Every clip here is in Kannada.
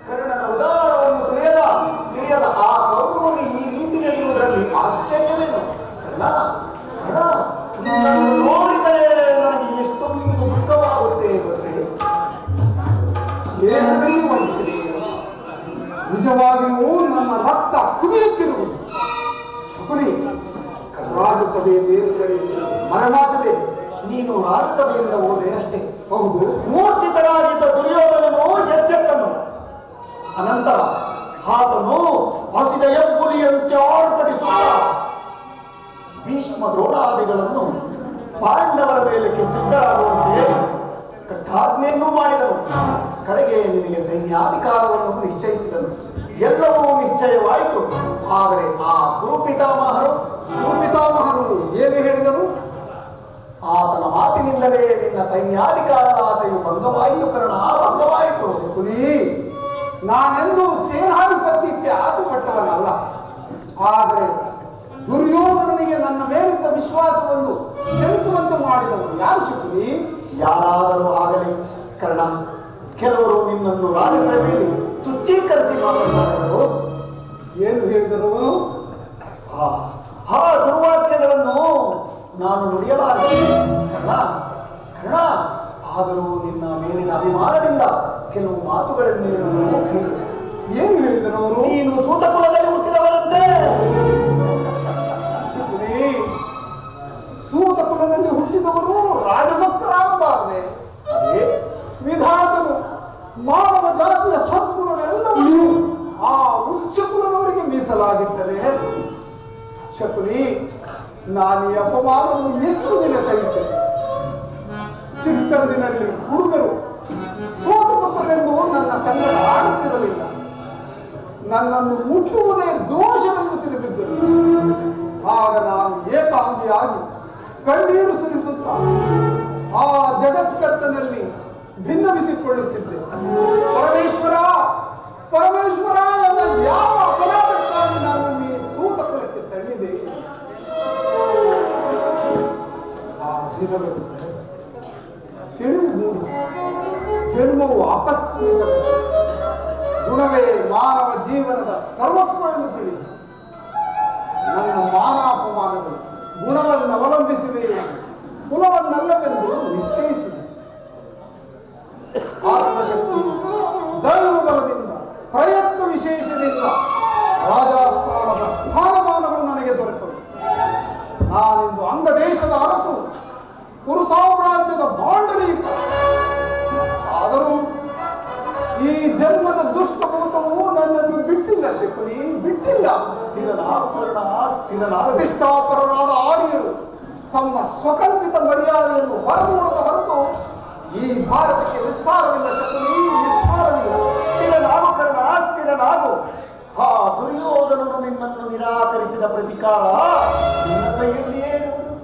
ಕರ್ಣನ ಉದಾರವನ್ನು ತಿಳಿಯದ ಆ ಕೌರವನು ಈ ರೀತಿ ನಡೆಯುವುದರಲ್ಲಿ ಆಶ್ಚರ್ಯವೇನು? ಕರ್ಣ ಕರ್ಣ, ನಿನ್ನನ್ನು ನೋಡಿದರೆ ನನಗೆ ಎಷ್ಟೊಂದು ದುಃಖವಾಗುತ್ತೆ ಗೊತ್ತೇ? ಸ್ನೇಹದಲ್ಲಿ ವಂಚನೆ, ನಿಜವಾಗಿಯೂ ನನ್ನ ರಕ್ತ ಕುದಿಯುತ್ತಿರುವುದು. ಶಕುನಿ, ರಾಜಸಭೆಯಲ್ಲಿ ಮರೆಮಾಚದೆ ನೀನು ರಾಜಸಭೆಯಿಂದ ಹೋದೆ ಅಷ್ಟೇ. ಹೌದು, ಮೂರ್ಛಿತರಾಗಿದ್ದ ದುರ್ಯೋಧನನು ಎಚ್ಚೆತ್ತನು. ಅನಂತರ ಆತನು ಹಸಿದ ಹೆಬ್ಬುಲಿಯಂತೆ ಆರ್ಭಟಿಸುತ್ತ ಭೀಷ್ಮ ದ್ರೋಣಾದಿಗಳನ್ನು ಪಾಂಡವರ ಮೇಲಕ್ಕೆ ಸಿದ್ಧರಾಗುವಂತೆ ಕಟ್ಟಾಜ್ಞೆಯನ್ನೂ ಮಾಡಿದನು. ಕಡೆಗೆ ನಿನಗೆ ಸೈನ್ಯಾಧಿಕಾರವನ್ನು ನಿಶ್ಚಯಿಸಿದನು. ಎಲ್ಲವೂ ನಿಶ್ಚಯವಾಯಿತು. ಆದರೆ ಆ ಗುರುಪಿತಾಮಹರು ಏನು ಹೇಳಿದರು? ಆತನ ಮಾತಿನಿಂದಲೇ ನಿನ್ನ ಸೈನ್ಯಾಧಿಕಾರದ ಆಸೆಯು ಭಂಗವಾಯಿತು. ಕರ್ಣ, ಭಂಗವಾಯಿತು. ಶಕುನಿ, ನಾನೆಂದೂ ಸೇನಾಧಿಪತ್ಯಕ್ಕೆ ಆಸೆ ಪಟ್ಟವನಲ್ಲ. ಆದರೆ ದುರ್ಯೋಧನನಿಗೆ ನನ್ನ ಮೇಲಿದ್ದ ವಿಶ್ವಾಸವನ್ನು ಕ್ಷಮಿಸುವಂತೆ ಮಾಡಿದವರು ಯಾರು ಶಕುನಿ? ಯಾರಾದರೂ ಆಗಲಿ ಕರ್ಣ, ಕೆಲವರು ನಿನ್ನನ್ನು ರಾಜಸಭೆಯಲ್ಲಿ ತುಚ್ಛೀಕರಿಸಿ ಮಾತನಾಡಿದರು. ಏನು ಹೇಳಿದರು ಅವರು? ಆ ದುರ್ವಾಕ್ಯಗಳನ್ನು ನಾನು ನುಡಿಯಲಾರೆ ಕರ್ಣ. ಕರ್ಣ, ಆದರೂ ನಿನ್ನ ಮೇಲಿನ ಅಭಿಮಾನದಿಂದ ಕೆಲವು ಮಾತುಗಳನ್ನು ಕೇಳಿದೆ. ಏನು ಹೇಳಿದರು ಅವರು? ನೀನು ಸೂತ ಕುಲದಲ್ಲಿ ಹುಟ್ಟಿದವರಂತೆ. ಸೂತ ಕುಲದಲ್ಲಿ ಹುಟ್ಟಿದವರು ರಾಜಭಕ್ತರಾಗಬಾರದೆ? ಅದೇ ವಿಧಾತನು ಮಾನವ ಜಾತಿಯ ಸದ್ಗುಣಗಳೆಲ್ಲವೂ ಆ ಉಚ್ಚ ಕುಲದವರಿಗೆ ಮೀಸಲಾಗಿಟ್ಟರೆ ಶಕುನಿ, ನಾನು ಈ ಅಪಮಾನವನ್ನು ಎಷ್ಟು ದಿನ ಸಹಿಸಿದೆ? ಚಿಕ್ಕಂದಿನಲ್ಲಿ ಹುಡುಗರು ಸೋತಪುತ್ರರೆಂದು ನನ್ನ ಸಂಗಡ ಆಡುತ್ತಿರಲಿಲ್ಲ. ನನ್ನನ್ನು ಮುಟ್ಟುವುದೇ ದೋಷವೆಂದು ತಿಳಿದಿದ್ದರು. ಆಗ ನಾನು ಏಕಾಂಗಿಯಾಗಿ ಕಣ್ಣೀರು ಸುರಿಸುತ್ತ ಆ ಜಗತ್ಕರ್ತನಲ್ಲಿ ಭಿನ್ನವಿಸಿಕೊಳ್ಳುತ್ತಿದ್ದೆ. ಪರಮೇಶ್ವರ ಪರಮೇಶ್ವರ, ನನ್ನ ಯಾವ ಅಪರಾಧಕ್ಕಾಗಿ ನನ್ನನ್ನು ಈ ಸೂತ ಕುಲಕ್ಕೆ ತಳ್ಳಿದೆ? ಆ ದಿನಗಳು ತಿಳಿದು ಮೂರು ಜನ್ಮವು ಆಕಸ್ಮಿಕ ಗುಣವೇ ಮಾನವ ಜೀವನದ ಸರ್ವಸ್ವ ಎಂದು ತಿಳಿದು ನನ್ನ ಮಾನಾಪಮಾನಗಳು ಗುಣವನ್ನು ಅವಲಂಬಿಸಿವೆ, ಕುಲವನ್ನಲ್ಲವೆಂದು ನಿಶ್ಚಯಿಸಿದೆ. ಆತ್ಮಶಕ್ತಿ, ದೈವ ಬಲದಿಂದ, ಪ್ರಯತ್ನ ವಿಶೇಷದಿಂದ ರಾಜಸ್ಥಾನದ ಸ್ಥಾನಮಾನಗಳು ನನಗೆ ದೊರೆತವು. ನಾನಿಂದು ಅಂಗದೇಶದ ಅರಸು, ಕುರು ಸಾಮ್ರಾಜ್ಯದ ಮಾಂಡಲಿಕ. ಆದರೂ ಈ ಜನ್ಮದ ದುಷ್ಟಭೂತವು ನನ್ನನ್ನು ಬಿಟ್ಟಿಲ್ಲ ಶಕುನಿ, ಬಿಟ್ಟಿಲ್ಲ. ಪ್ರತಿಷ್ಠಾಪರರಾದ ಆರ್ಯರು ತಮ್ಮ ಸ್ವಕಲ್ಪಿತ ಮರ್ಯಾದೆಯನ್ನು ಹೊರನೋಡದ ಹೊರತು ಈ ಭಾರತಕ್ಕೆ ವಿಸ್ತಾರವಿಲ್ಲ ಶಕುನಿ, ವಿಸ್ತಾರವಿಲ್ಲ. ಸ್ಥಿರನಾಗು ಕರ್ಣ, ಸ್ಥಿರನಾಗು. ಆ ದುರ್ಯೋಧನನು ನಿನ್ನನ್ನು ನಿರಾಕರಿಸಿದ ಪ್ರತಿಕಾರ ನಿನ್ನ ಕೈಯಲ್ಲಿಯೇ ಇರುವುದು.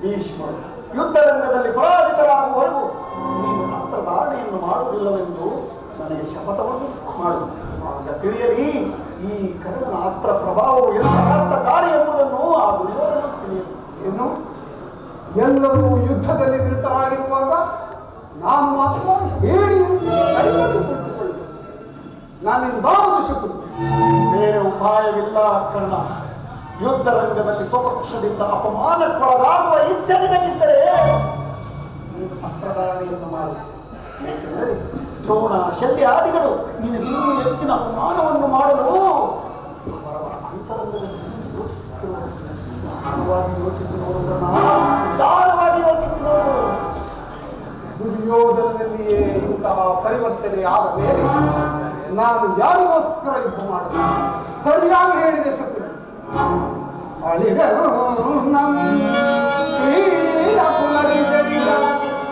ಭೀಷ್ಮರು ಯುದ್ಧರಂಗದಲ್ಲಿ ಪರಾಜಿತರಾಗುವವರೆಗೂ ನೀನು ಅಸ್ತ್ರಧಾರಣೆಯನ್ನು ಮಾಡುವುದಿಲ್ಲವೆಂದು ನನಗೆ ಶಪಥವನ್ನು ಮಾಡು. ಆಗ ತಿಳಿಯಲಿ ಈ ಕರ್ಣನ ಅಸ್ತ್ರ ಪ್ರಭಾವವು ಎಂತ ಅರ್ಥಕಾರಿ ಎಂಬುದನ್ನು ಆ ದುರ್ಯೋಧನ ತಿಳಿಯಲು. ಏನು, ಎಲ್ಲರೂ ಯುದ್ಧದಲ್ಲಿ ನಿರತರಾಗಿರುವಾಗ ನಾನು ಮಾತ್ರ ಹೇಳಿಯಂತೆ ಕೈಗೊಟ್ಟು ಕುಳಿತುಕೊಳ್ಳಿ. ನಾನಿಂದಾವುದು ಶಕುನಿ. ಬೇರೆ ಉಪಾಯವಿಲ್ಲ ಕರ್ಣ. ಯುದ್ಧ ರಂಗದಲ್ಲಿ ಸ್ವಪಕ್ಷದಿಂದ ಅಪಮಾನಕ್ಕೊಳಗಾಗುವ ಇಚ್ಛೆ ನಿನಗಿದ್ದರೆ ನೀನು ಅಸ್ತ್ರಧಾರಣೆಯನ್ನು ಮಾಡು. ಏಕೆಂದರೆ ದ್ರೋಣ, ಶಲ್ಯಾದಿಗಳು ನಿನಗಿನ್ನೂ ಹೆಚ್ಚಿನ ಅಪಮಾನವನ್ನು ಮಾಡಲು ಅವರ ಅಂತರಂಗದಲ್ಲಿ ವಿಶಾಲವಾಗಿ ಯೋಚಿಸಿದರು. ದುರ್ಯೋಧನದಲ್ಲಿಯೇ ಇಂತಹ ಪರಿವರ್ತನೆ ಆದ ಮೇಲೆ ನಾನು ಯಾರಿಗೋಸ್ಕರ ಯುದ್ಧ ಮಾಡಿದೆ? ಸರಿಯಾಗಿ ಹೇಳಿದೆ ಶಕುನಿ. ಅಳಿಗರು ನಮ್ಮ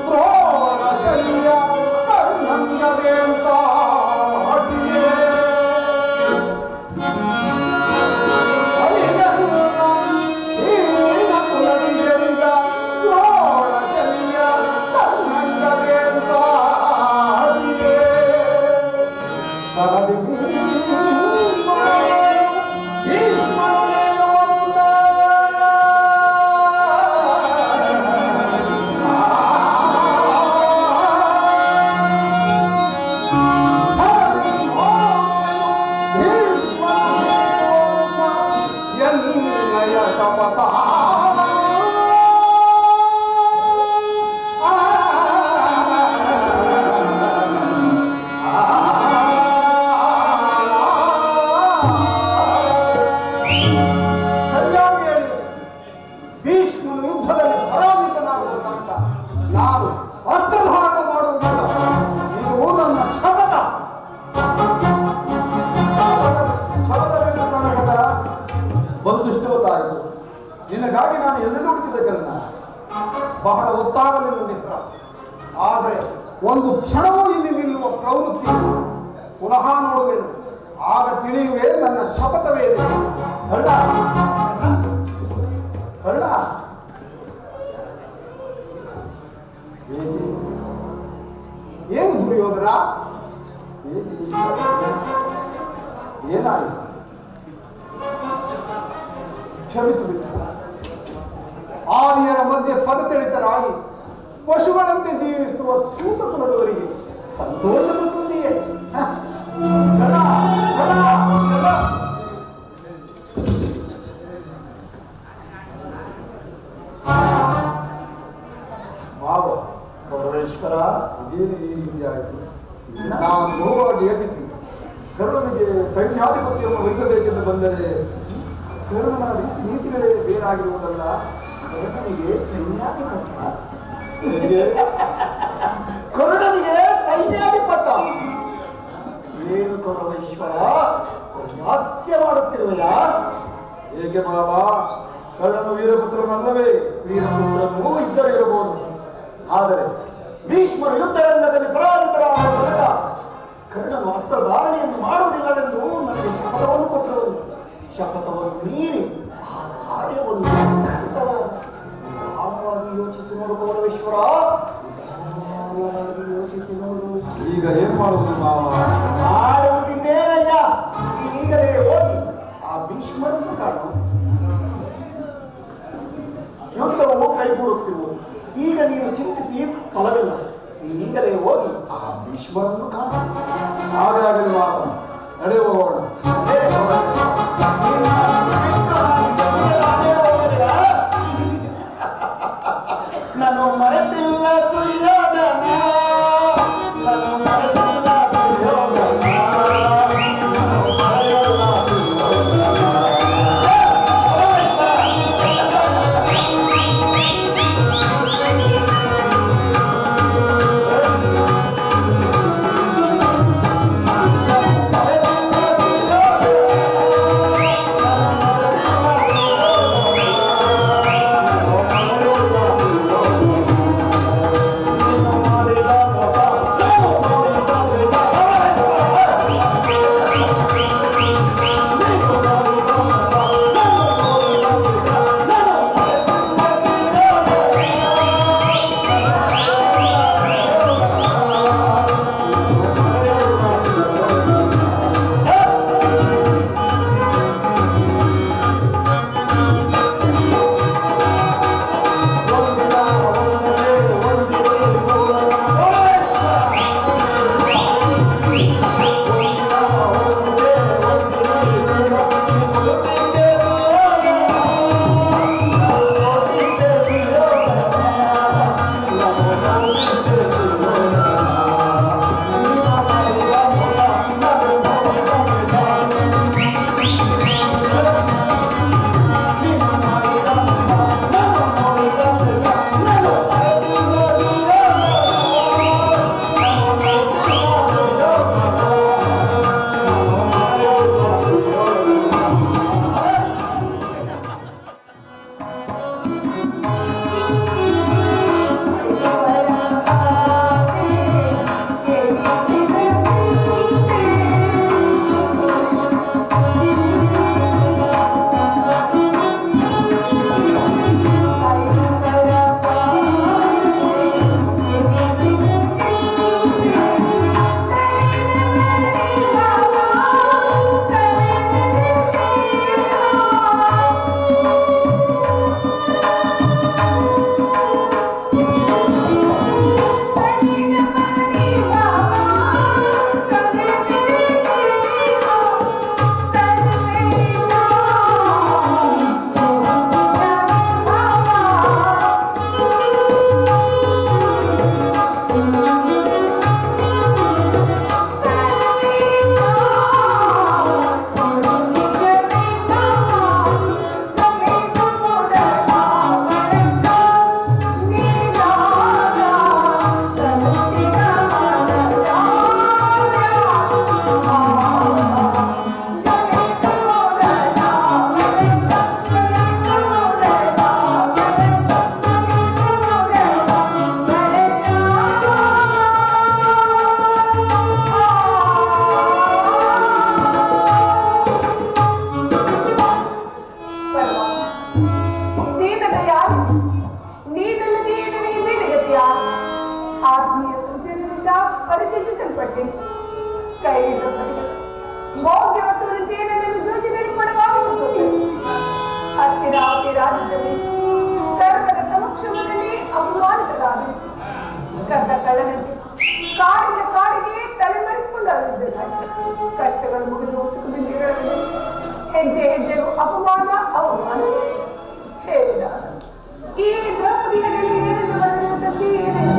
ದ್ರೋಣ ಶಲ್ಯ ಕರ್ಣಂಗದೇಂ ಸಾಟಿಯೇ. ಬಹಳ ಹೊತ್ತಾಗಲಿ ಮಿತ್ರ. ಆದರೆ ಒಂದು ಕ್ಷಣವೂ ಇಲ್ಲಿ ನಿಲ್ಲುವ ಪ್ರವೃತ್ತಿ ಪುನಃ ನೋಡುವೆನು. ಆಗ ತಿಳಿಯುವೆ ನನ್ನ ಶಪಥವೇನು. ಕರ್ಣ ಕರ್ಣ ಏನು ದುರ್ಯೋಧನ? ಏನಾಯಿತು? ಕ್ಷಮಿಸಬೇಕು. ಆದಿಯರ ಮಧ್ಯೆ ಪದತಳಿತರಾಗಿ ಪಶುಗಳಂತೆ ಜೀವಿಸುವ ಸೂತಕುಲದವರಿಗೆ ಸಂತೋಷದ ಸುದ್ದಿಯೇ. ಮಾವ ಕೌರವೇಶ್ವರ, ಇದೇನು ಈ ರೀತಿ ಆಯಿತು? ನಾನು ನೋವಾಗಿ ಯೋಚಿಸಿ ಕರ್ಣನಿಗೆ ಸೈನ್ಯಾಧಿಪತಿಯನ್ನು ವಹಿಸಬೇಕೆಂದು ಬಂದರೆ ಕರ್ಣನ ನೀತಿಗಳೇ ಬೇರಾಗಿರುವುದಲ್ಲ. ಕರ್ಣನಿಗೆ ಸೈನ್ಯಾಧಿಪತ ಕರ್ಣನಿಗೆ ಸೈನ್ಯಾಧಿಪತ ಏನು ಕೌರವೇಶ್ವರ, ಹಾಸ್ಯ ಮಾಡುತ್ತಿರುವೆಯಾ? ಏಕೆ ಮಾವ? ಕರ್ಣನು ವೀರಪುತ್ರನಲ್ಲವೇ? ವೀರಪುತ್ರನೂ ಇದ್ದರೂ ಇರಬಹುದು. ಆದರೆ ಭೀಷ್ಮರು ಯುದ್ಧರಂಗದಲ್ಲಿ ಪರಾಜಿತರಾದ ತನಕ ಕರ್ಣನು ಅಸ್ತ್ರಧಾರಣೆಯನ್ನು ಮಾಡುವುದಿಲ್ಲವೆಂದು ನನಗೆ ಶಪಥವನ್ನು ಕೊಟ್ಟಿರುವುದು. ಶಪಥವನ್ನು ಮೀರಿ ಆ ಕಾರ್ಯವನ್ನು ಸಾಧಿಸಬಾರದು. ನಿಧಾನವಾಗಿ ಯೋಚಿಸಿ ನೋಡು ಕೌರವೇಶ್ವರ, ನಿಧಾನವಾಗಿ ಯೋಚಿಸಿ ನೋಡು. ಈಗ ಏನು ಮಾಡುವುದು ಮಾವ? ಮಾಡುವುದಿನ್ನೇನಯ್ಯ, ಈಗಲೇ ಹೋಗಿ ಆ ಭೀಷ್ಮರನ್ನು ಕಾಣು. ಯುದ್ಧವು ಕೈಗೂಡುತ್ತಿರುವುದು. ಈಗ ನೀನು ಚಿಂತಿಸಿ ಫಲವಿಲ್ಲ. ನೀನೀಗಲೇ ಹೋಗಿ ಆ ಭೀಷ್ಮರನ್ನು ಕಾಣು. ಹಾಗೆ ಆಗಲಿ ಮಾವ, ನಡೆ ಹೋಗೋಣ. ನಾನು ಮರೆತಿಲ್ಲ ಸುಯೋಧನ, ನಾನು ಮರೆತಿಲ್ಲ ಸುಯೋಧನ, ನಾನು ಮರೆಯಲ್ಲ ಸುಯೋಧನ. ಮಾಡಿದ್ದೇನೆ. ಕೈ ಹಿಡಿದ ಪತಿಗಳು ಭೋಗ್ಯ ವಸ್ತುಗಳಂತೆಯೇ ನನ್ನನ್ನು ಜೋಜಿನಲ್ಲಿ ಕೊಡವಾಗಿಸುತ್ತದೆ. ಹಸ್ತಿನಾವತಿ ರಾಜ್ಯದಲ್ಲಿ ಸರ್ವರ ಸಮಕ್ಷಮದಲ್ಲಿ ಅಪಮಾನಿತರಾದ ಕದ್ದ ಕಳ್ಳನಂತೆ ಕಾಡಿನ ಕಾಡಿಗೆ ತಲೆಮರೆಸಿಕೊಂಡಾಗಿದ್ದರೆ ಕಷ್ಟಗಳು ಮುಗಿದು ಸುಖದಿಂದಿಗಳಲ್ಲಿ ಹೆಜ್ಜೆ ಹೆಜ್ಜೆಗೂ ಅಪಮಾನ ಅವಮಾನ ಹೇಳಿದ ಈ ದ್ರೌಪದಿ ಅಡಿಯಲ್ಲಿ ಏನೆಂದು ಬರೆದಿರುವಂತದ್ದು ಏನೆಂದು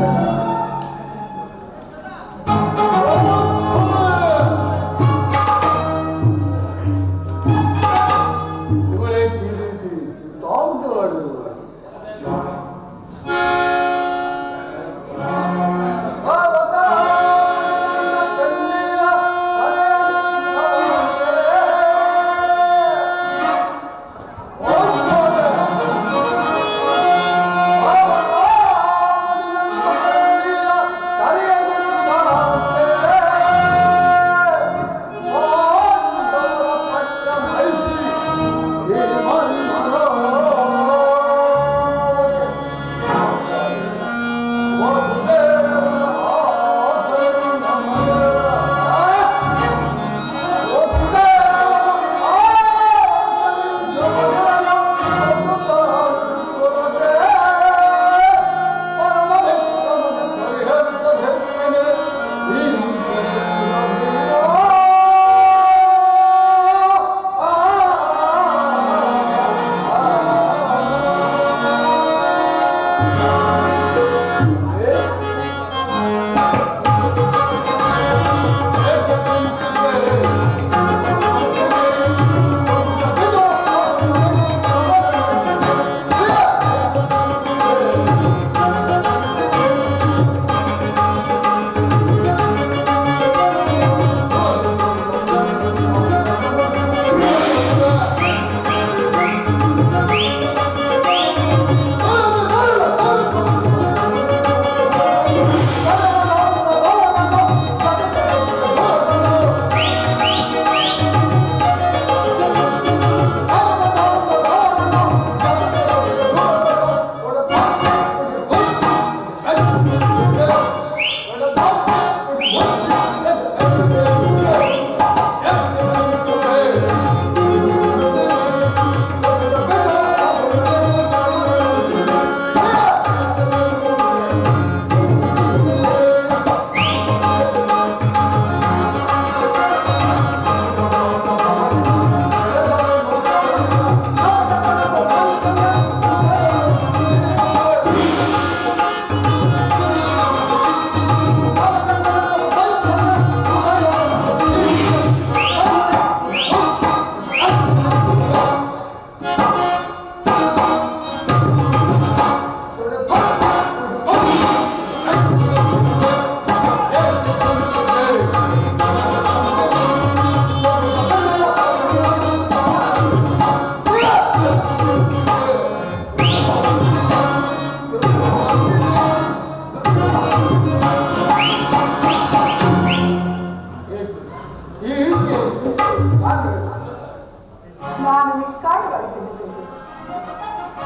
ನಾನು ನಿಷ್ಕಾರಣವಾಗಿ ಚಿಂತಿಸಿದ್ದೆ.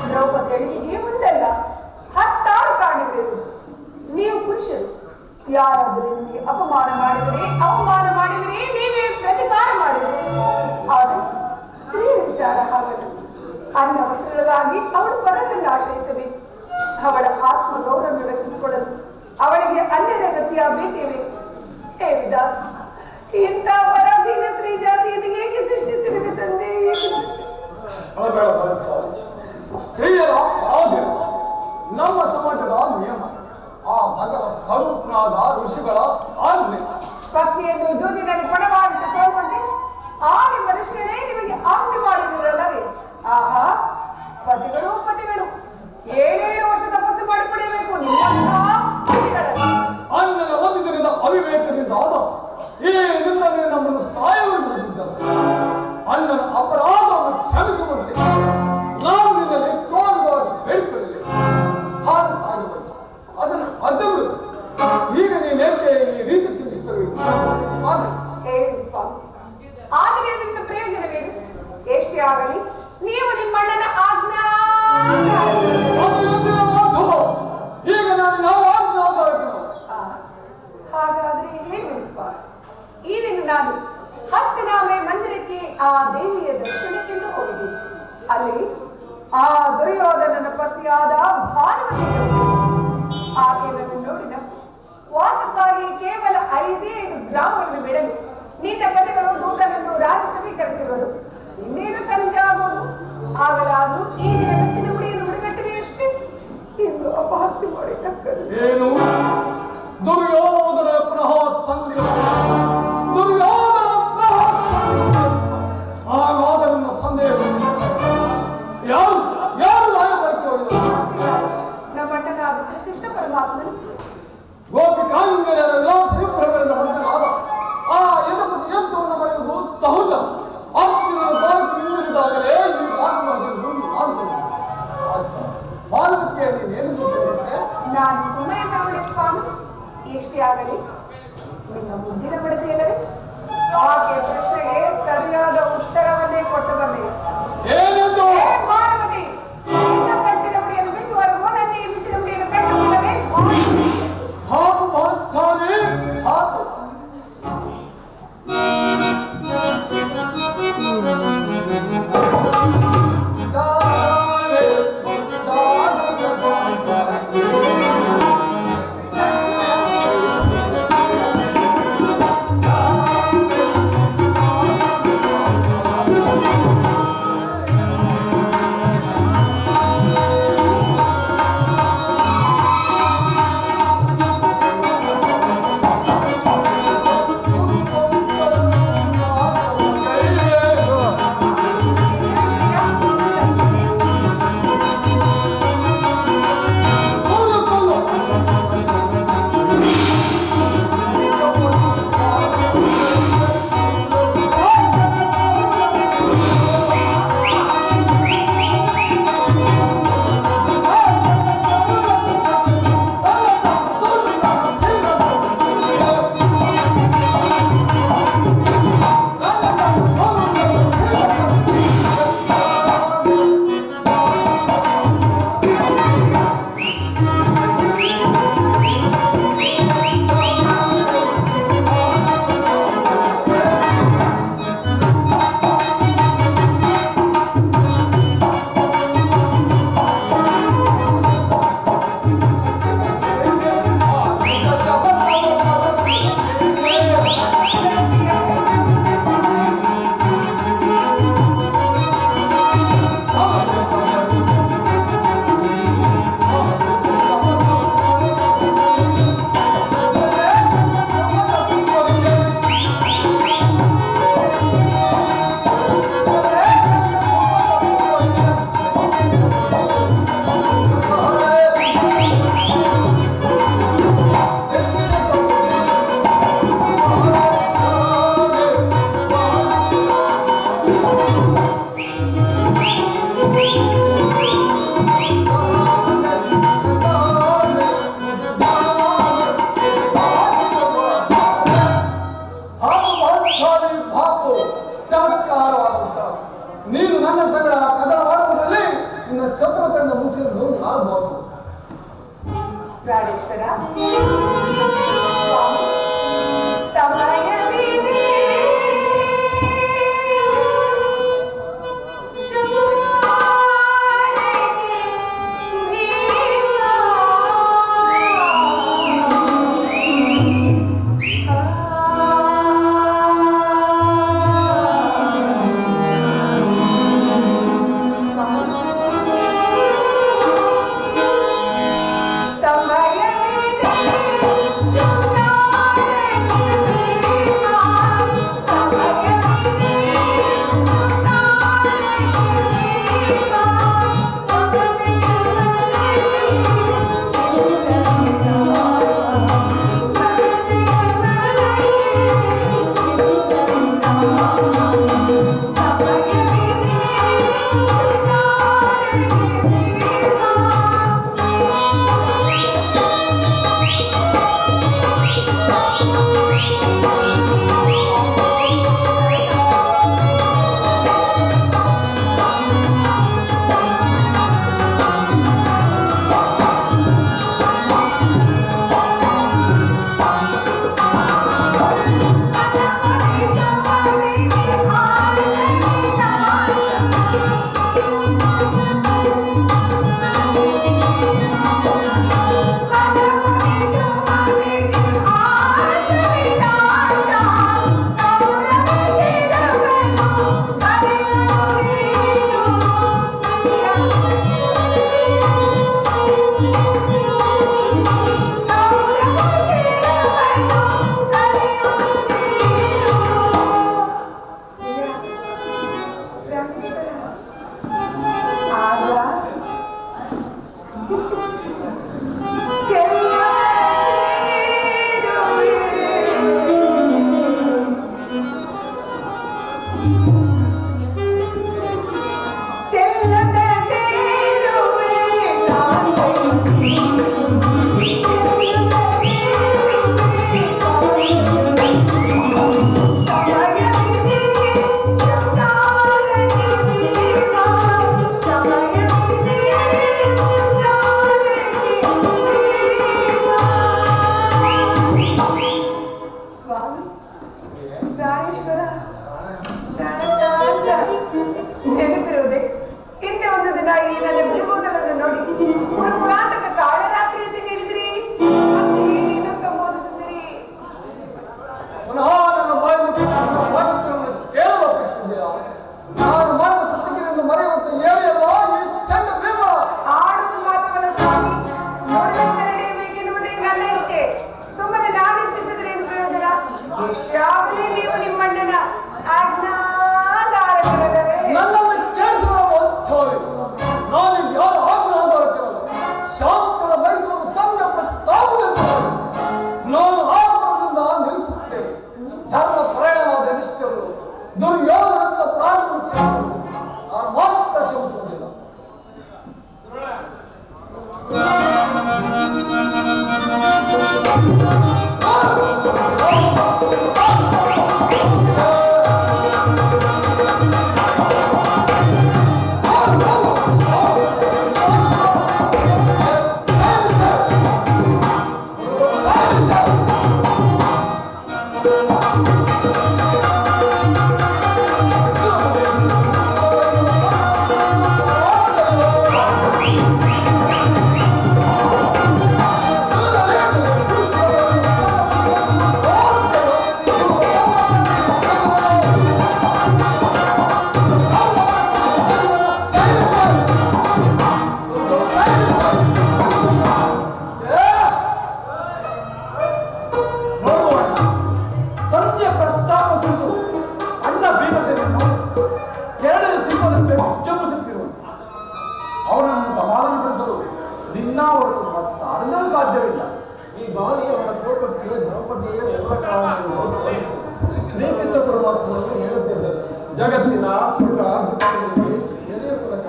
ದ್ರೌಪದಿ ಅಡಿಗೆಗೆ ಒಂದಲ್ಲ 10 ಕಾರಣಗಳಿವೆ. ನೀವು ಪುರುಷರು ಯಾರಾದರೂ ನಿಮಗೆ ಅವಮಾನ ಮಾಡಿದರೆ ನೀವೇ ಪ್ರತಿಕಾರ ಮಾಡಿದರೆ. ಆದರೆ ಸ್ತ್ರೀಯ ವಿಚಾರ ಹಾಗಲ್ಲ. ಅನ್ನ ವಸ್ತ್ರಗಳಿಗಾಗಿ ಅವಳು ಪರರನ್ನು ಆಶ್ರಯಿಸಬೇಕು. ಅವಳ ಆತ್ಮ ಗೌರವವನ್ನು ರಕ್ಷಿಸಿಕೊಳ್ಳಲು ಅವಳಿಗೆ ಅನ್ಯರ ಗತಿಯ ಬೇಕೇ ಬೇಕು. ಹೇಳಿದ ಇಂಥ ಪರಾಧೀನ ಸ್ತ್ರೀ ಜಾತಿಯನ್ನು ಏಕೆ ಸೃಷ್ಟಿಸಿದೆ ತಂದೆ? ಸ್ತ್ರೀಯರ ಪರಾಧೀನ ನಮ್ಮ ಸಮಾಜದ ನಿಯಮ. ಆ ಭಗವ ಸ್ವರೂಪನಾದ ಋಷಿಗಳ ಆಜ್ಞೆ. ಪತ್ನಿಯನ್ನು ಜೂಜಿನಲ್ಲಿ ಪಣವಾಗಿಟ್ಟು ಸೋಲುವಂತೆ ಆ ನಿಮ್ಮ ಋಷಿಗಳೇ ನಿಮಗೆ ಆಜ್ಞೆ ಮಾಡಿರಲ್ಲವೇ? ಆಹಾ, ಪತಿಗಳು 7 ವರ್ಷ ತಪಸ್ಸು ಮಾಡಿ ಪಡೆಯಬೇಕು ನಿಮ್ಮಂತಹ ಪತಿಗಳಲ್ಲಿ. ಅಣ್ಣನ ಒಂದು ದಿನದ ಅವಿವೇಕದಿಂದ ಆದ ಈ ನಿಂದನೆ ನಮ್ಮನ್ನು ಸಾಯಲು ಬಿಡುತ್ತಿದ್ದರು. ಅಣ್ಣನ ಅಪರಾಧವನ್ನು ಕ್ಷಮಿಸುವಂತೆ ನಾವು ನಿನ್ನಲ್ಲಿ ಎಷ್ಟೋ ಬೇಡಿಕೊಳ್ಳಲಿ. ಹಾಗೆ ಹೋಯ್ತು, ಅದನ್ನು ಅರ್ಧ ಬಿಡು. ಈಗ ನೀನೇಕೆ ಈ ರೀತಿ ಚಿಂತಿಸುತ್ತವೆ? ಸ್ವಾಮಿ, ಆದರೆ ಅದರಿಂದ ಪ್ರಯೋಜನವೇನು? ಎಷ್ಟೇ ಆಗಲಿ ನೀವು ನಿಮ್ಮಣ್ಣನ ಆಜ್ಞಾ. ಈಗ ನಾನು ಯಾವ ಆಜ್ಞಾಧಾರಕನು? ಹಾಗಾದ್ರೆ ನಿಮಗೆ ಹೇಳುವೆನು ಸ್ವಾಮಿ. ಈ ದಿನ ನಾನು ಹಸ್ತಿನಾಮೆ ಮಂದಿರಕ್ಕೆ ಆ ದೇವಿಯ ದರ್ಶನಕ್ಕೆಂದು ಹೋಗಿದ್ದೀನಿ. ಅಲ್ಲಿ ಆ ದುರ್ಯೋಧನನ ಪತಿಯಾದ ಭಾನುಮತಿ ಆಕೆ ನನ್ನ ನೋಡಿದ ವಾಸಕ್ಕಾಗಿ ಕೇವಲ 5 ಗ್ರಾಮಗಳನ್ನು ಬಿಡಲು ನಿನ್ನ ಪತಿಗಳು ದೂತನನ್ನು ರಾಜ್ಯಸಭೆ ಕಳಿಸಿರುವರು. ಇನ್ನೇನು ಸಂಜೆ ಆಗುವುದು. ಆಗಲಾದರೂ ಈ ನಿನ್ನ ಮೆಚ್ಚಿನ ಗುಡಿಯನ್ನು ಬಿಡುಗಟ್ಟಿವೆಯಷ್ಟೇ ಎಂದು ಅಪಹಾಸ್ಯ ಮಾಡಿ ಏನು ದುರ್ಯೋಧನ ಪುನಃ ಸಂಧಿಯ ದುರ್ಯೋಧನ ಹಾಗಾದ ನನ್ನ ಸಂದೇಹ ಯಾರು ಯಾರು ರಾಯಭಾರಕ್ಕೆ ಹೋಗಿದ್ದಾರೆ? ನಮ್ಮ ಅಣ್ಣನಾದ ಶ್ರೀಕೃಷ್ಣ ಪರಮಾತ್ಮನು ಗೋಪಿಕಾಂಗರ ವಿಲಾಸ ವಿಭ್ರಮಣದ ಮಂತ್ರನಾದ ಆ ಯದುಪತಿ ಯಂತ್ರವನ್ನು ಬರೆಯುವುದು ಸಹಜ. ಅರ್ಜುನನ ಭಾರತ ನಿಂದಿರಿದಾಗಲೇ ಈ ಕಾರಣವನ್ನು ಮಾಡುತ್ತದೆ. ಭಾರತಕ್ಕೆ ನೀನೇನು ನಾನು ಸುಮ್ಮನೆ ನೋಡಿ ಸ್ವಾಮಿ. ಎಷ್ಟು ಪ್ರಾಣೇಶ್ವರ ಪ್ರಾಣಕಾಂತ ನೆನಪಿರುವುದೇ ಹಿಂದೆ ಒಂದು ದಿನ ಈ ನನ್ನ ಬಿಡುವುದನ್ನು ನೋಡಿ ಮುರುಮುರಾಂತಕ ಕಾಳರಾತ್ರಿ ಅಂತ ಹೇಳಿದ್ರಿ, ಮತ್ತೆ ಏನೇನೋ ಸಂಬೋಧಿಸಿದಿರಿ. ಪುನಃ ನನ್ನ ಬಾಯಿಯನ್ನು ಕೇಳಲು ಅಪೇಕ್ಷಿಸಿದೆಯಾ? ನಾನು ಮಾಡಿದ ಪ್ರತಿಕ್ರಿಯೆಯನ್ನು ಮರೆಯುವಂತೆ ಹೇಳಿಯಲ್ಲ ಈ ಚಂಡ ಭೀಮ. ಆಡುವುದು ಮಾತ್ರವಲ್ಲ ಸ್ವಾಮಿ, ನೋಡಿದಂತೆ ನಡೆಯಬೇಕೆನ್ನುವುದೇ ನನ್ನ ಇಚ್ಛೆ. ಸುಮ್ಮನೆ ನಾನು ಇಚ್ಛಿಸಿದ್ರೆ ಏನು ಪ್ರಯೋಜನ? ಎಷ್ಟಾಗಲಿ ನೀವು ನಿಮ್ಮಣ್ಣನ ಆಜ್ಞಾಧಾರಕರಲ್ಲವೇ? ನನ್ನನ್ನು ಕೇಳಿಸುವ ಛಾರಿ ನಾನು ಯಾರು ಆಜ್ಞಾಧಾರಕರಲ್ಲ. ಶಾಂತರ ಬಯಸುವುದು ಸಂಘ ಪ್ರಸ್ತಾವನೆ. ನಾನು ಆತರದಿಂದ ನಿಲ್ಲಿಸುತ್ತೇನೆ. ಧರ್ಮ ಪರಿಣಾಮವಾದ ಯಧಿಷ್ಠರು ದುರ್ಯೋಧನಂತ ಪ್ರಾಣವನ್ನು ಕ್ಷಮಿಸುವುದು ನಾನು ಮಾತ್ರ ಕ್ಷಮಿಸುವುದಿಲ್ಲ. ಸಂಜೆ ಪ್ರಸ್ತಾಪ ಕುರಿತು ಅಣ್ಣ ಭೀಮಸೇನನ್ನು ಎರಡನೇ ಸಿಂಹದಂತೆ ಚುಂಬಿಸುತ್ತಿರುವುದು ಅವನನ್ನು ಸಮಾಧಾನಪಡಿಸಲು ನಿನ್ನ ಹೊರತು ಮತ್ತಾರಿಂದಲೂ ಸಾಧ್ಯವಿಲ್ಲ. ಈ ಬಾರಿ ಅವನ ಕೋಪಕ್ಕೆ ದ್ರೌಪದಿಯೇ ಮೂಲ ಕಾರಣ. ಶ್ರೀಕೃಷ್ಣ ಪರಮಾತ್ಮನು ಹೇಳುತ್ತಿದ್ದರು, ಜಗತ್ತಿನ ಸುಖ ದುಃಖಗಳಿಗೆ ಎದೆ ಮೂಲಕ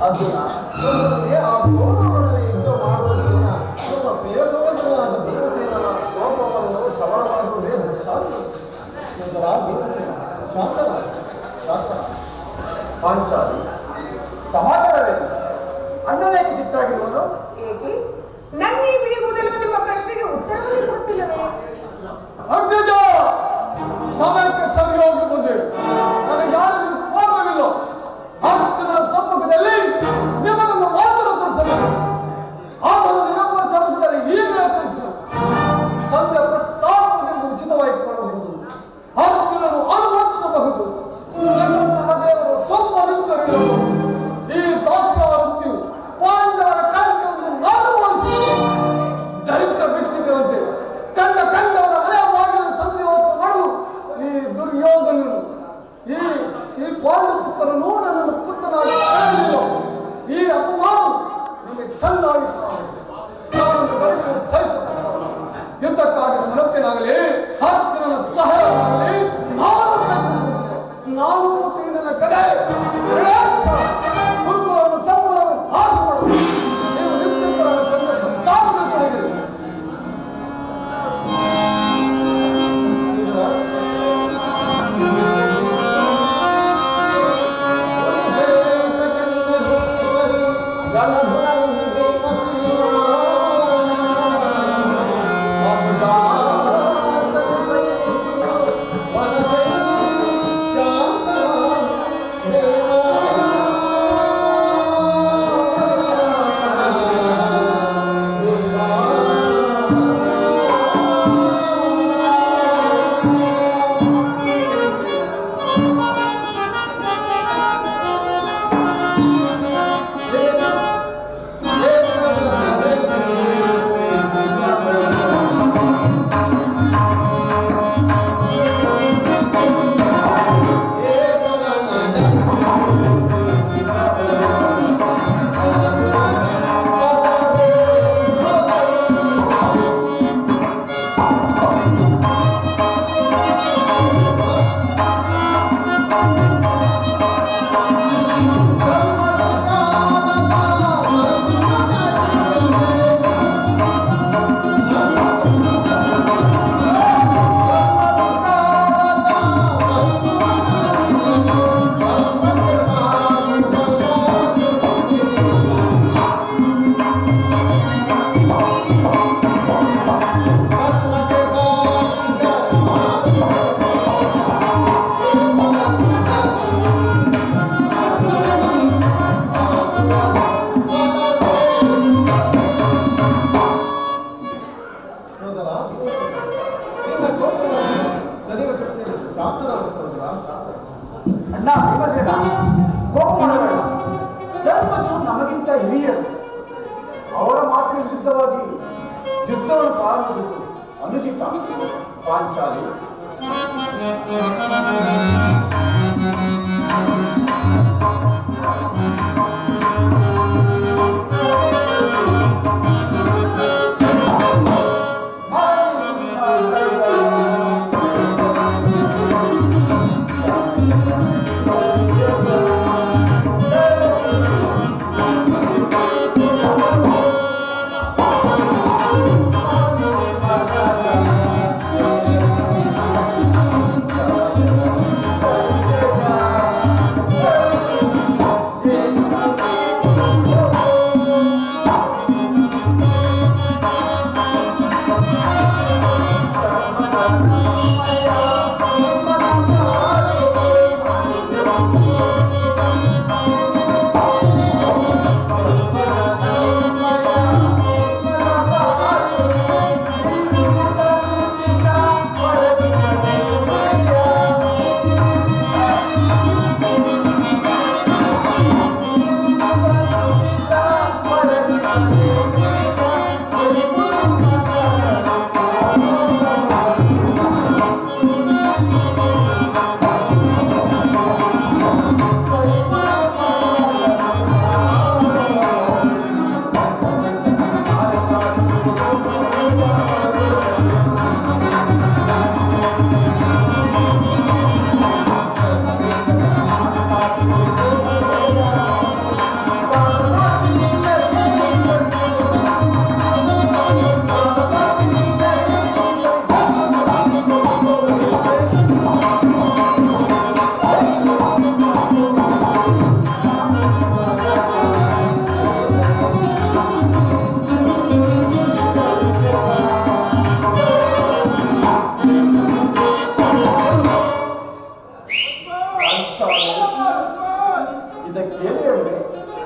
ಅರ್ಜುನ ನಮ್ಮೊಂದಿಗೆ ಆ ಗೌರವರೊಡನೆ ಯುದ್ಧ ಮಾಡುವುದರಿಂದ ನಮ್ಮ ಪ್ರಿಯಸೋದರನಾದ ಭೀಮಸೇನನ ಕೋಪವನ್ನು ಶ್ರವಣ ಮಾಡುವುದೇ ಸಾಧ್ಯ. ನಂತರ ಭೀಮಸೇನ ಶಾಂತನ ಪಾಂಚಾಲಿ ಸಮಾಚಾರವೇನು? ಅಣ್ಣನೇಕೆ ಸಿಟ್ಟಾಗಿರುವುದು? ಏಕೆ ನನ್ನೇ ಬಿಡುವುದನ್ನು ನಿಮ್ಮ ಪ್ರಶ್ನೆಗೆ ಉತ್ತರವೇ ಕೊಡುತ್ತಿಲ್ಲವೇ? ಅಗ್ರಜ ಸಮಯಕ್ಕೆ ಸರಿಯಾಗಿ ಬಂದೆ. ನನಗೆ ಯಾರಿಗೂ ಕೋಪವಿಲ್ಲ. ಅರ್ಜುನ ಸಮ್ಮುಖದಲ್ಲಿ ನಿಮ್ಮನ್ನು ಮಾತ್ರ ತಿಳಿಸಬೇಕು. ಆದರೂ ನಿಮ್ಮ ಸಮ್ಮುಖದಲ್ಲಿ ಈಗಲೇ ತಿಳಿಸಲು ಸಂಧ್ಯ ಪ್ರಸ್ತಾಪದಿಂದ ಉಚಿತವಾಗಿ ಕೊಡಬಹುದು. ಅರ್ಜುನನು ಅನುಭವಿಸಬಹುದು. ನಿಮ್ಮ ಸಹದೇವರು ಸ್ವಲ್ಪ ನಿಂತರಿಲ್ಲ. ಅಣ್ಣ ಭೀಮಸೇನ, ಕೋಪ ಮಾಡಬೇಡ. ಧರ್ಮಜರು ನಮಗಿಂತ ಹಿರಿಯರು. ಅವರ ಮಾತಿನ ವಿರುದ್ಧವಾಗಿ ಯುದ್ಧವನ್ನು ಪ್ರಾರಂಭಿಸುವುದು ಅನುಚಿತ. ಪಾಂಚಾಲಿ,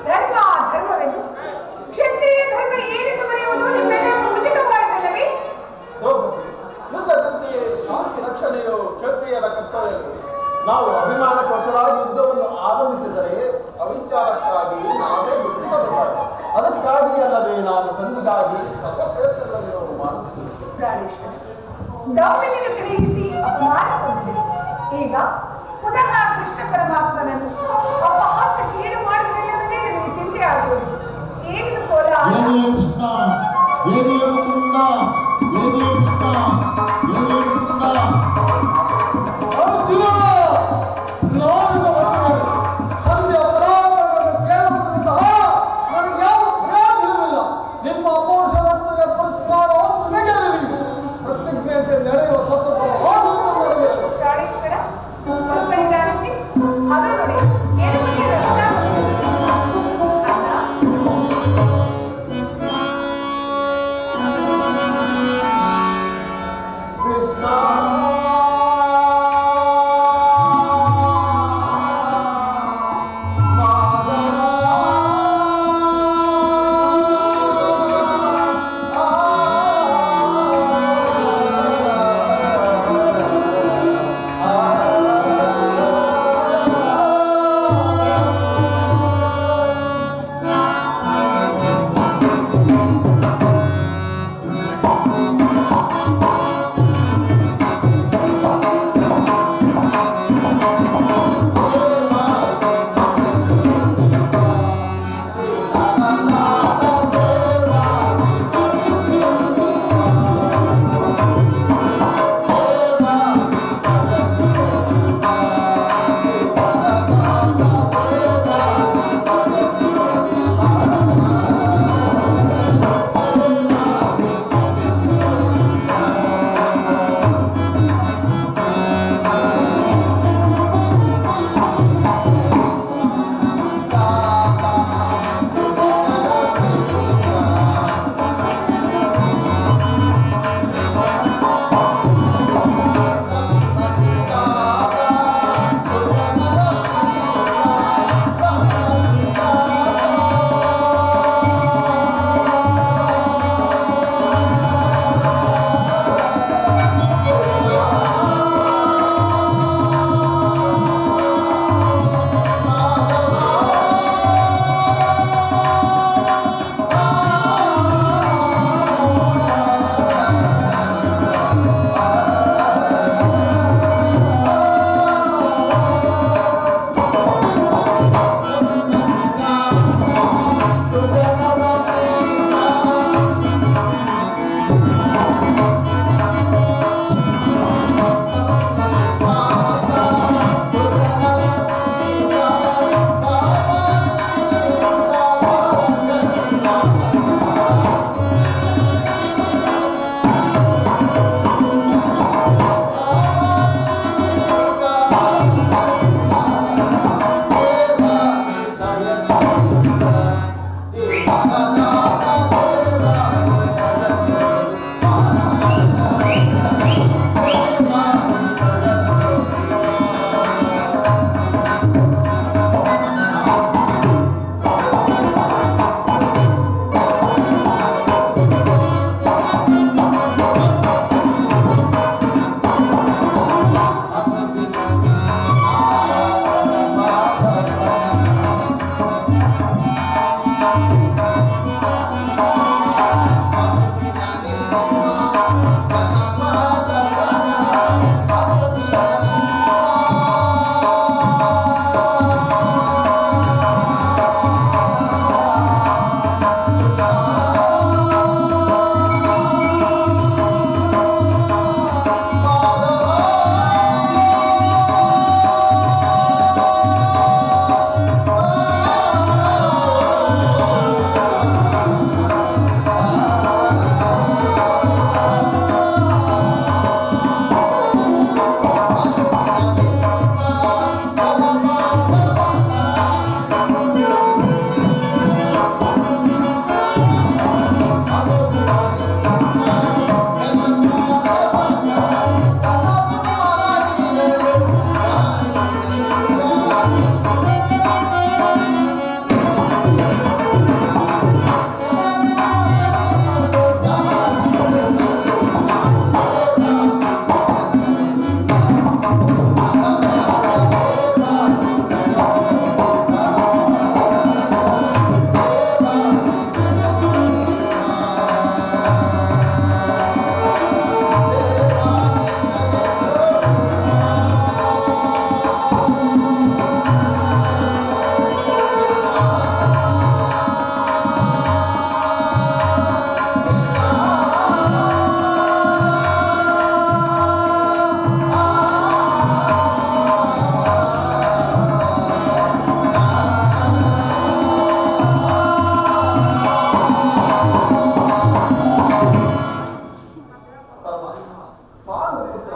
ಧರ್ಮ ಧರ್ಮವೆಂದು ಕ್ಷತ್ರಿಯ ಧರ್ಮ ಏನೆಂದು ಬರೆಯುವುದು ನಿಮ್ಮೆಲ್ಲರಿಗೂ ಉಚಿತವಾಯಿತಲ್ಲವೇ? ಯುದ್ಧದಂತೆಯೇ ಶಾಂತಿ ರಕ್ಷಣೆಯು ಕ್ಷತ್ರಿಯರ ಕರ್ತವ್ಯವೇ. ನಾವು ಅಭಿಮಾನಕೋಶರಾಗಿ ಯುದ್ಧವನ್ನು ಆರಂಭಿಸಿದರೆ ಅವಿಚಾರಕ್ಕಾಗಿ ನಾವೇ ದುಃಖಿಸಬೇಕಾಗಿದೆ. ಅದಕ್ಕಾಗಿ ಅಲ್ಲವೇ ನಾನು ಸಂಧಿಗಾಗಿ ಸರ್ವ ಪ್ರಯತ್ನಗಳನ್ನು ಮಾಡುತ್ತೇನೆ. ಪ್ರಾಣೇಶ್ವರ, ದ್ರೌಪದಿಯನ್ನು ಕಡೆಯಿಸಿ ಅಪಮಾನ ಹೊಂದಿದೆ. ಈಗ ಪುನಃ ಕೃಷ್ಣ ಪರಮಾತ್ಮನನ್ನು ಅಪಹಾಸಕ್ಕೆ ಈಡು ಮಾಡಿದ್ರಲ್ಲವೇ ನನಗೆ ಚಿಂತೆ ಆಗುವುದು. ಏನಿದು ಕೋಲಾಹಲ? ಜಯ ಕೃಷ್ಣ, ಜಯ ಮುಕುಂದ, ಜಯ ಕೃಷ್ಣ, ಜಯ ಮುಕುಂದ. ಅರ್ಜುನ, ನಾನು ಸಂಧಿ ಅಪರಾಧಗಳನ್ನು ಕೇಳುವುದರಿಂದ ನನಗೆ ಯಾವ ಪ್ರಯೋಜನವಿಲ್ಲ. ನಿಮ್ಮ ಅಪೌರುಷ ವರ್ತನೆ ಪುರಸ್ಕಾರ ನಿಮಗೆ ಪ್ರತಿಜ್ಞೆಯಂತೆ ನಡೆಯುವ ಸ್ವತಂತ್ರ ಪ್ರಾಣೇಶ್ವರ, ಸ್ವಲ್ಪ ನಿಧಾನಿಸಿ. ಅದು ನೋಡಿ, ಎಡಬದಿಯ ರಕ್ತ ಅಣ್ಣ.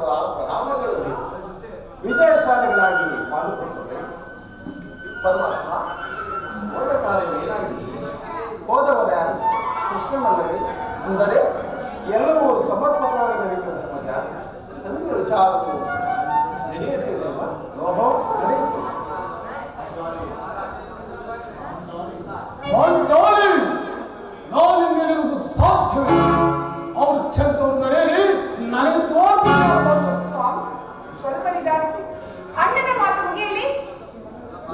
ಪುರದ ಪ್ರಣಾಮಗಳು ದೇವ. ವಿಜಯಶಾಲಿಗಳಾಗಿ ಪಾಲ್ಗೊಂಡಿದೆ. ಪರಮಾತ್ಮ, ಹೋದ ಕಾರ್ಯವೇನಾಗಿದೆ? ಹೋದವರ ಕೃಷ್ಣನಲ್ಲವೇ? ಅಂದರೆ ಎಲ್ಲವೂ ಸಮರ್ಪಕವಾಗಿ ನಡೀತದೆ ಧರ್ಮಜ. ಸಂಧಿ ವಿಚಾರವು ನಡೆಯುತ್ತಿದೆಯಲ್ವಾ? ಓಹೋ, ನಡೆಯಿತು. ಪಾಂಚಾಲಿ, ನಾನಿನ್ನಿರುವುದು ಸಾಧ್ಯವಿಲ್ಲ. ಅವರು ಛಂದವನ್ನು ನಡೆಯಲಿ, ನನಗೆ ತೋರ್ಪಡಿಸಬಾರದು. ಸ್ವಾಮಿ, ಸ್ವಲ್ಪ ನಿಧಾನಿಸಿ. ಅಣ್ಣನ ಮಾತು ಮುಗಿಯಲಿ.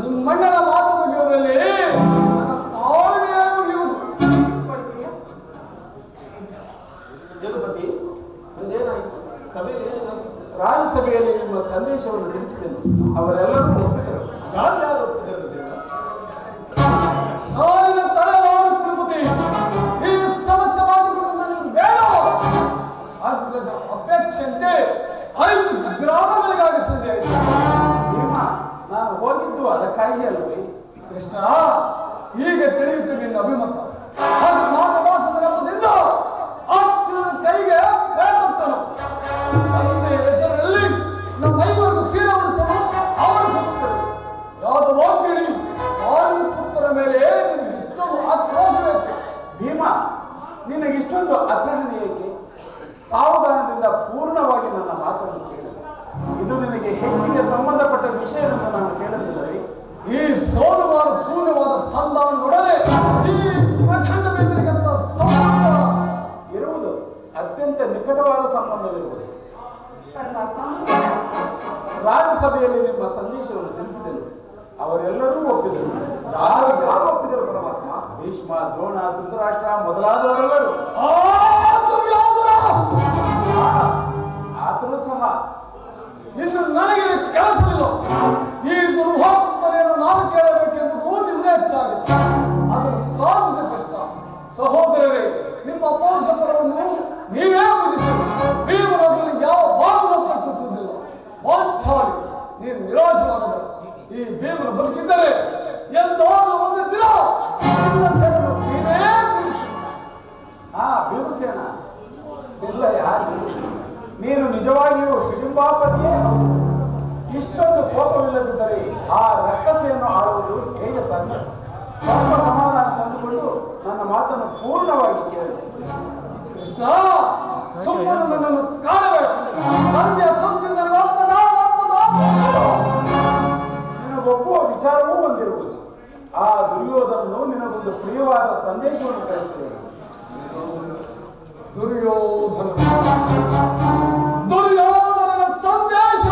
ನಿಮ್ಮಣ್ಣನ ಮಾತು ಮುಗಿಯುವುದರಲ್ಲಿ ನನ್ನ ತಾಳ್ಮೆಯೇ ಮುಗಿಯುವುದು. ತಿಳಿಸಿಕೊಡುತ್ತೀಯಾ? ಯದುಪತಿ, ಮುಂದೇನಾಯಿತು? ಸಭೆಯಲ್ಲಿ ಏನಾಯಿತು? ರಾಜ್ಯಸಭೆಯಲ್ಲಿ ನಿಮ್ಮ ಸಂದೇಶವನ್ನು ತಿಳಿಸಿದೆನು. ಅವರೆಲ್ಲರೂ ಒಪ್ಪಿದರು. ಯಾರು ಒಪ್ಪಿದರು ದೇವ? ನಾನಿನ ತಡವಾದ ಕುಲಪತಿ, ಈ ಸಮಸ್ಯೆ ಮಾತುಗಳು ನನಗೆ ಬೇಡ. ಅಗ್ರಜ ಅಪೇಕ್ಷೆಯಂತೆ 5 ಗ್ರಾಮಗಳಿಗಾಗಿ ಸಂಧಿ ಆಯಿತು. ಭೀಮ, ನಾನು ಹೋಗಿದ್ದು ಅದಕ್ಕಾಗಿ ಅಲ್ವೇ? ಕೃಷ್ಣ, ಈಗ ತಿಳಿಯುತ್ತೆ ನಿನ್ನ ಅಭಿಮತ. 14 ಮಾಸದ ನೆಪದಿಂದ ಅರ್ಜುನನ ಕೈಗೆ ಬೆಳೆತೊಟ್ಟನು. ಸಂಧಿ ಹೆಸರಲ್ಲಿ ನಮ್ಮ ಐವರಿಗೂ ಸೀರೆ ಉಡಿಸಲು ಆವರಿಸುತ್ತದೆ. ಯಾದವಾಗ್ತಿಳಿ ಪುತ್ರರ ಮೇಲೆ ನಿನಗೆ ಇಷ್ಟೊಂದು ಆಕ್ರೋಶ ಬೇಕೆ? ಭೀಮ, ನಿನಗಿಷ್ಟೊಂದು ಅಸಹನೆ ಏಕೆ? ಸಾವಧಾನದಿಂದ ಪೂರ್ಣವಾಗಿ ನನ್ನ ಮಾತನ್ನು ಕೇಳು. ಇದು ನಿನಗೆ ಹೆಚ್ಚಿಗೆ ಸಂಬಂಧಪಟ್ಟ ವಿಷಯವೆಂದು ನಾನು ಕೇಳಲಿಲ್ಲವೇ? ಈ ಸೋಲುವಾರ ಶೂನ್ಯವಾದ ಸಂಧಾನದೊಡನೆ ಈ ಪ್ರಚಂಡ ಬೇಂದ್ರಿಗಂತ ಸಂಬಂಧ ಇರುವುದು ಅತ್ಯಂತ ನಿಕಟವಾದ ಸಂಬಂಧವಿರುವುದು. ಪರಮಾತ್ಮ, ರಾಜ್ಯಸಭೆಯಲ್ಲಿ ನಿಮ್ಮ ಸಂದೇಶವನ್ನು ತಿಳಿಸಿದೆನು. ಅವರೆಲ್ಲರೂ ಒಪ್ಪಿದರು. ಯಾರು ಒಪ್ಪಿದರು ಪರಮಾತ್ಮ? ಭೀಷ್ಮ, ದ್ರೋಣ, ಧೃತರಾಷ್ಟ್ರ ಮೊದಲಾದವರೆಲ್ಲರೂ. ಆದರೂ ಸಹ ಇನ್ನು ನನಗೆ ಕೆಲಸವಿಲ್ಲ. ಈ ದುರ್ಭಕ್ತನೆಯನ್ನು ನಾನು ಕೇಳಬೇಕೆಂಬುದು ನಿನ್ನ ಹೆಚ್ಚಾಗಿದೆ. ಅದರ ಸಾಧಿಸಿದ ಕಷ್ಟ. ಸಹೋದರರೇ, ನಿಮ್ಮ ಪೌರುಷ ಪರವನ್ನು ನೀವೇ ಭುಜಿಸಿ. ಭೀಮನದಲ್ಲಿ ಯಾವ ಭಾಗವನ್ನು ಅಪೇಕ್ಷಿಸುವುದಿಲ್ಲ. ವಾಂಛಾಲಿ, ನೀನು ನಿರಾಶವಾಗಬೇಕು. ಈ ಭೀಮನು ಬದುಕಿದ್ದರೆ ಎಂದಾದರೂ ಒಂದು ದಿನ ನಿನ್ನ ಸೆಳೆದು ನೀನೇ ತಿಳಿಸು. ಭೀಮಸೇನ, ಇಲ್ಲ ಯಾರು? ನೀನು ನಿಜವಾಗಿಯೂ ಹಿಡಿಂಬಾಪತಿಯೇ ಹೌದು. ಇಷ್ಟೊಂದು ಕೋಪವಿಲ್ಲದಿದ್ದರೆ ಆ ರಕ್ಕಸೆಯನ್ನು ಆಳುವುದು ಹೇಗೆ ಸಾಧ್ಯ? ಸ್ವಲ್ಪ ಸಮಾಧಾನ ತಂದುಕೊಂಡು ನನ್ನ ಮಾತನ್ನು ಪೂರ್ಣವಾಗಿ ಕೇಳು. ಕೃಷ್ಣ, ಸುಮ್ಮನೆ ನನ್ನನ್ನು ಕಾಣಬೇಕು. ಸಂಧ್ಯಾ ಸುದ್ದಿ ನನ್ನ ಒಪ್ಪದ. ನಿನಗೊಪ್ಪುವ ವಿಚಾರವೂ ಬಂದಿರುವುದು. ಆ ದುರ್ಯೋಧನನು ನಿನಗೊಂದು ಪ್ರಿಯವಾದ ಸಂದೇಶವನ್ನು ಕಳಿಸ್ತೇನೆ. ದುರ್ಯೋಧನನ ಸಂದೇಶ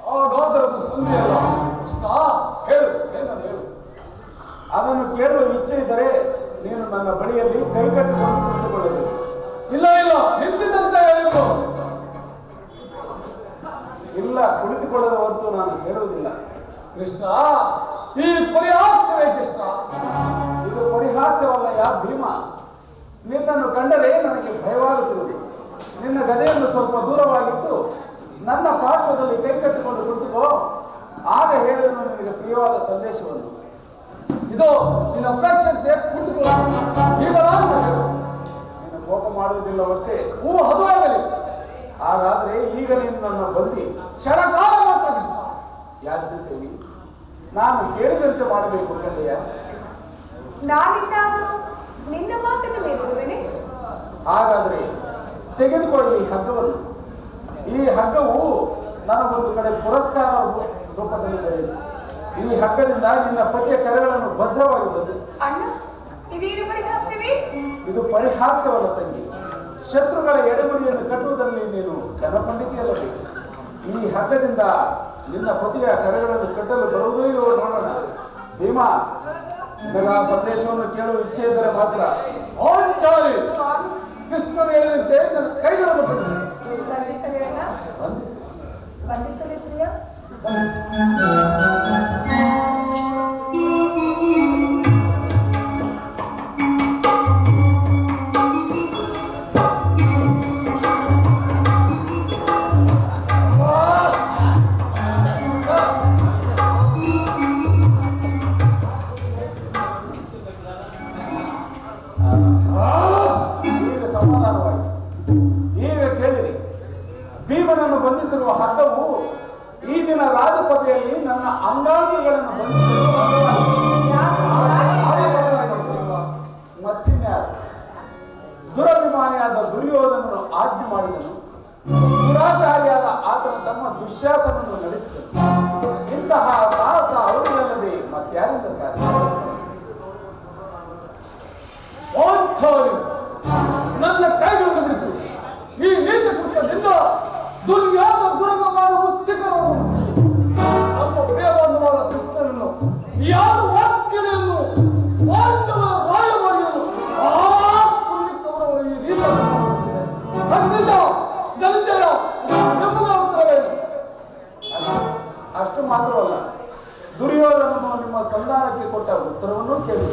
ಹಾಗಾದರದು ಸಂಧಿ ಅಲ್ಲ. ಕೃಷ್ಣ, ಹೇಳು, ಏನದು ಹೇಳು. ಅದನ್ನು ಕೇಳುವ ಇಚ್ಛೆ ಇದ್ದರೆ ನೀನು ನನ್ನ ಬಳಿಯಲ್ಲಿ ಕೈಕಟ್ಟಿಕೊಂಡು ಕುಳಿತುಕೊಳ್ಳಬೇಕು. ಇಲ್ಲ, ನಿಂತಿದ್ದಂತೆ ಹೇಳಿದ್ದು. ಇಲ್ಲ, ಕುಳಿತುಕೊಳ್ಳದ ಹೊರತು ನಾನು ಹೇಳುವುದಿಲ್ಲ. ಕೃಷ್ಣ, ಈ ಪರಿಹಾಸವೇ ಕೃಷ್ಣ? ಇದು ಪರಿಹಾಸ್ಯವಲ್ಲಯ್ಯ ಭೀಮ. ನಿನ್ನನ್ನು ಕಂಡರೆ ನನಗೆ ಭಯವಾಗುತ್ತಿರುವುದು. ನಿನ್ನ ಗದೆಯನ್ನು ಸ್ವಲ್ಪ ದೂರವಾಗಿಟ್ಟು ನನ್ನ ಪಾರ್ಶ್ವದಲ್ಲಿ ಕೈಕಟ್ಟಿಕೊಂಡು ಕುಳಿತುಕೋ. ಆಗ ಹೇಳಲು ನಿನಗೆ ಪ್ರಿಯವಾದ ಸಂದೇಶವನ್ನು. ಇದು ನಿನ್ನ ಅಪೇಕ್ಷೆ ಕುಳಿತುಕೊಳ್ಳ. ಈಗ ನಾನು ಹೇಳು. ನೀನು ಕೋಪ ಮಾಡುವುದಿಲ್ಲವಷ್ಟೇ. ಅದು ಆಗಲಿ. ಹಾಗಾದ್ರೆ ಈಗ ನೀನು ನನ್ನ ಬಂದಿ. ಕ್ಷಣಕಾಲ ಮಾತ್ರ ಕೃಷ್ಣ. ಯಾಜ್ಞೆ ಸೇರಿ ನಾನು ಹೇಳಿದಂತೆ ಮಾಡಬೇಕು ಕಂಡೆಯ. ನಾನಿನ್ನಾದರೂ ನಿನ್ನ ಮಾತನ್ನು ಮೀರುತ್ತೇನೆ. ಹಾಗಾದ್ರೆ ತೆಗೆದುಕೊಳ್ಳಿ ಈ ಹಗ್ಗವನ್ನು. ಈ ಹಗ್ಗವು ನನಗೊಂದು ಕಡೆ ಪುರಸ್ಕಾರ ರೂಪದಲ್ಲಿ ದೊರೆಯಿತು. ಈ ಹಗ್ಗದಿಂದ ನಿನ್ನ ಪತಿಯ ಕರೆಗಳನ್ನು ಭದ್ರವಾಗಿ ಬಂಧಿಸಿ. ಅಣ್ಣ, ಇದೇನು ಪರಿಹಾಸ್ಯವೇ? ಇದು ಪರಿಹಾಸ್ಯವಲ್ಲ ತಂಗಿ. ಶತ್ರುಗಳ ಎಡೆಮುರಿಯನ್ನು ಕಟ್ಟುವುದರಲ್ಲಿ ನೀನು ಘನಪಂಡಿತಿಯಲ್ಲವೇ? ಈ ಹಗ್ಗದಿಂದ ನಿನ್ನ ಪತಿಯ ಕರೆಗಳನ್ನು ಕಟ್ಟಲು ಬರುವುದೋ ಇಲ್ಲವೋ ನೋಡೋಣ. ಭೀಮ, ನಿನಗ ಆ ಸಂದೇಶವನ್ನು ಕೇಳುವ ಇಚ್ಛೆ ಇದ್ದರೆ ಮಾತ್ರ. ಆಚಾರ್ಯ ಕೃಷ್ಣನು ಹೇಳಿದಂತೆ ನನ್ನ ಕೈಗಳನ್ನು ಬಂಧಿಸಿ. ಬಂಧಿಸಲಿ ಅಣ್ಣ, ಬಂಧಿಸಿ. ಬಂಧಿಸಲಿ ಪ್ರಿಯ. ಈಗ ಸಮಾಧಾನವಾಯಿತು. ಈಗ ಕೇಳಿರಿ. ನಿನ್ನನ್ನು ಬಂಧಿಸಿರುವ ಹಗ್ಗವು ಈ ದಿನ ರಾಜ್ಯಸಭೆಯಲ್ಲಿ ನನ್ನ ಅಂಗಾಂಗಗಳನ್ನು ಬಂಧಿಸಲು ಮತ್ತಿನ್ಯಾರು ದುರಭಿಮಾನಿಯಾದ ದುರ್ಯೋಧನನು ಆಜ್ಞೆ ಮಾಡಿದನು, ದುರಾಚಾರಿಯಾದ ಆತನ ತಮ್ಮ ದುಶ್ಯಾಸನನ್ನು ನಡೆಸಿದನು. ಇಂತಹ ಸಾಹಸ ಅವರಿಗಲ್ಲದೆ ಮತ್ಯಾರಿಂದ ಸಾಧ್ಯ? ನನ್ನ ಕೈಗಳನ್ನು ಬಿಡಿಸು. ಈ ನೀಚ ಕೃತ್ಯದಿಂದ ದುರ್ವ್ಯಾದ ದುರಭಿಮಾನವು ಶಿಖರವನ್ನು ನಮ್ಮ ಪ್ರಿಯಬಂಧವಾದ ಕೃಷ್ಣನನ್ನು ಯಾರು ವಾಕ್ಯನೆಯನ್ನು ಪಾಂಡವರ ರಾಯಭಾರಿಯನ್ನು ಈ ರೀತಿ ಧನಂಜಯ ನಮ್ಮಗಳ ಉತ್ತರವೇನು? ಅಷ್ಟು ಮಾತ್ರವಲ್ಲ, ದುರ್ಯೋಧನನು ನಿಮ್ಮ ಸಂಧಾನಕ್ಕೆ ಕೊಟ್ಟ ಉತ್ತರವನ್ನು ಕೇಳಿ.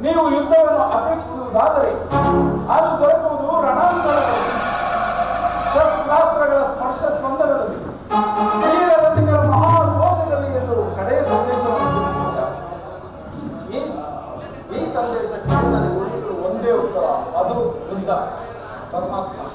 ನೀವು ಯುದ್ಧವನ್ನು ಅಪೇಕ್ಷಿಸುವುದಾದರೆ ಅದು ದೊರಕುವುದು ರಣಾಂಗಣಗಳಲ್ಲಿ, ಶಸ್ತ್ರಾಸ್ತ್ರಗಳ ಸ್ಪರ್ಶ ಸ್ಪಂದನದಲ್ಲಿ, ವೀರರಥಿಕರ ಮಹಾಘೋಷದಲ್ಲಿ ಎಂದು ಕಡೆಯ ಸಂದೇಶವನ್ನು ತಿಳಿಸಿದ್ದಾರೆ. ಈ ಸಂದೇಶಕ್ಕೆ ನನಗೆ ಉಳಿದಿರುವ ಒಂದೇ ಉತ್ತರ, ಅದು ಯುದ್ಧ. ಪರಮಾತ್ಮ